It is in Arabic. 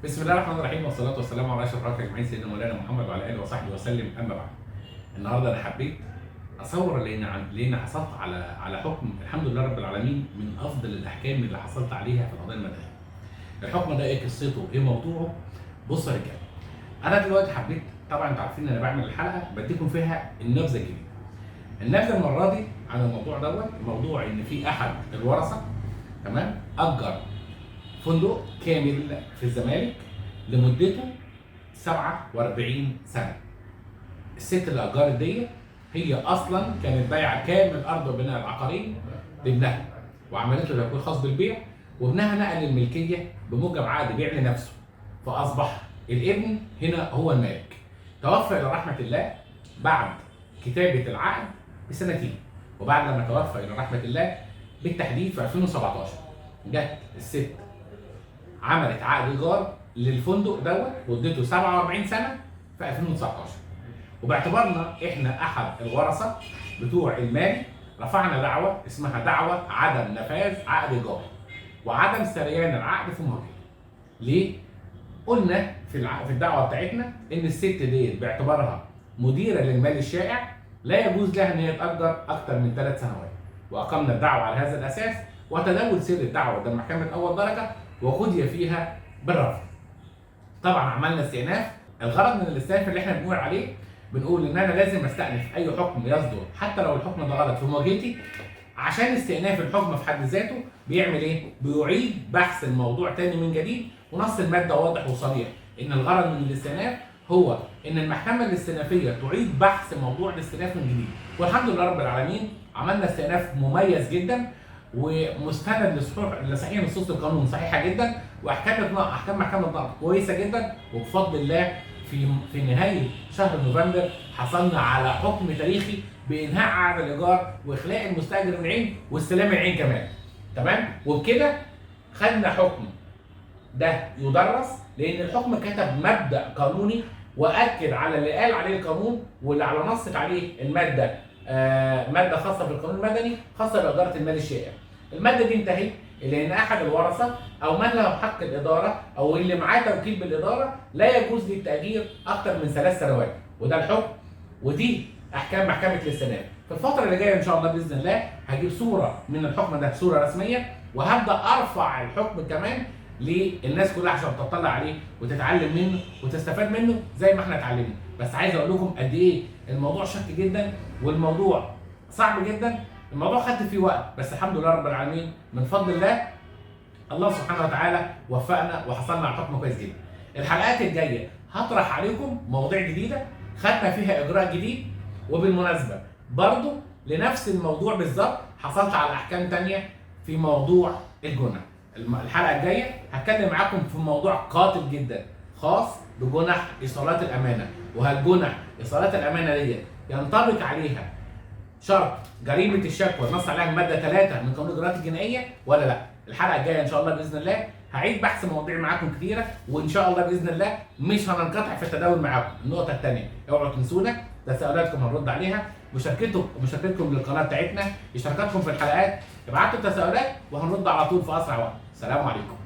بسم الله الرحمن الرحيم والصلاة والسلام على أشرف الخلق أجمعين سيدنا مولانا محمد وعلى آله وصحبه وسلم. أما بعد، النهارده أنا حبيت أصور لأن حصلت على حكم الحمد لله رب العالمين من أفضل الأحكام اللي حصلت عليها في القضايا المدنية. الحكم ده إيه قصته؟ إيه موضوعه؟ بصوا يا رجالة، أنا دلوقتي حبيت، طبعا أنتوا عارفين إن أنا بعمل الحلقة بديكم فيها النبذة الجديدة. النبذة المرة دي عن الموضوع دوت، موضوع إن في أحد الورثة تمام أجر فندق كامل في الزمالك لمدته 47 سنة. الست اللي أجرت دي هي أصلا كانت بايعة كامل أرض وبناء العقارين لابنها، وعملت له تكوين خاص بالبيع، وابنها نقل الملكية بموجب عقد بيع لنفسه، فأصبح الابن هنا هو المالك. توفى إلى رحمة الله بعد كتابة العقد بسنتين، وبعد لما توفى إلى رحمة الله بالتحديد في 2017 جت الست عملت عقد ايجار للفندق دوت مدته 47 سنه في 2019، وباعتبارنا احنا احد الورثه بتوع المالي رفعنا دعوه اسمها دعوه عدم نفاذ عقد ايجار وعدم سريان العقد في مواجهه. ليه؟ قلنا في الدعوه بتاعتنا ان الست ديت باعتبارها مديره للمال الشائع لا يجوز لها ان هي تاجر اكثر من 3 سنوات، واقمنا الدعوه على هذا الاساس، وتداول سير الدعوه قدام محكمه اول درجه وقضي فيها بالرفض. طبعا عملنا استئناف. الغرض من الاستئناف اللي احنا بنقول عليه، بنقول ان انا لازم استأنف اي حكم يصدر حتى لو الحكم ده غلط في مواجهتي، عشان استئناف الحكم في حد ذاته بيعمل ايه؟ بيعيد بحث الموضوع تاني من جديد، ونص الماده واضح وصريح ان الغرض من الاستئناف هو ان المحكمه الاستئنافيه تعيد بحث موضوع الاستئناف من جديد. والحمد لله رب العالمين عملنا استئناف مميز جدا ومستند لصحيح نصوص القانون صحيحه جدا، واحكام محكمه النقض كويسه جدا، وبفضل الله في نهايه شهر نوفمبر حصلنا على حكم تاريخي بانهاء عقد الايجار واخلاء المستاجر العين واستلام العين كمان. تمام؟ وبكده خدنا حكم ده يدرس، لان الحكم كتب مبدا قانوني واكد على اللي قال عليه القانون واللي على نصت عليه الماده، ماده خاصه في القانون المدني خاصه باداره المال الشائع. الماده دي انتهت الى ان احد الورثه او من له حق الاداره او اللي معاه توكيل بالاداره لا يجوز للتاجير اكثر من 3 سنوات، وده الحكم ودي احكام محكمه الاستئناف. في الفتره اللي جايه ان شاء الله باذن الله هجيب صوره من الحكم ده، صوره رسميه، وهبدا ارفع الحكم كمان للناس كلها عشان تطلع عليه وتتعلم منه وتستفاد منه زي ما احنا اتعلمنا. بس عايز اقول لكم قد ايه الموضوع شق جدا والموضوع صعب جدا. الموضوع خد فيه وقت، بس الحمد لله رب العالمين من فضل الله الله سبحانه وتعالى وفقنا وحصلنا على حكم كويس جدا. الحلقات الجايه هطرح عليكم مواضيع جديده خدنا فيها اجراء جديد، وبالمناسبه برضو لنفس الموضوع بالظبط حصلت على احكام ثانيه في موضوع الجنح. الحلقه الجايه هتكلم معاكم في موضوع قاتل جدا خاص بجنح ايصالات الامانه، وهل جنح ايصالات الامانه دي ينطبق عليها شرط جريمه الشكوى نص عليها الماده 3 من قانون الاجراءات الجنائيه ولا لا. الحلقه الجايه ان شاء الله باذن الله هعيد بحث مواضيع معاكم كتيره، وان شاء الله باذن الله مش هننقطع في التداول معاكم. النقطه الثانيه، اوعوا تنسونا، تساؤلاتكم هنرد عليها، مشاركتكم للقناه بتاعتنا، اشتراكاتكم في الحلقات، ابعتوا التساؤلات وهنرد على طول في اسرع وقت. سلام عليكم.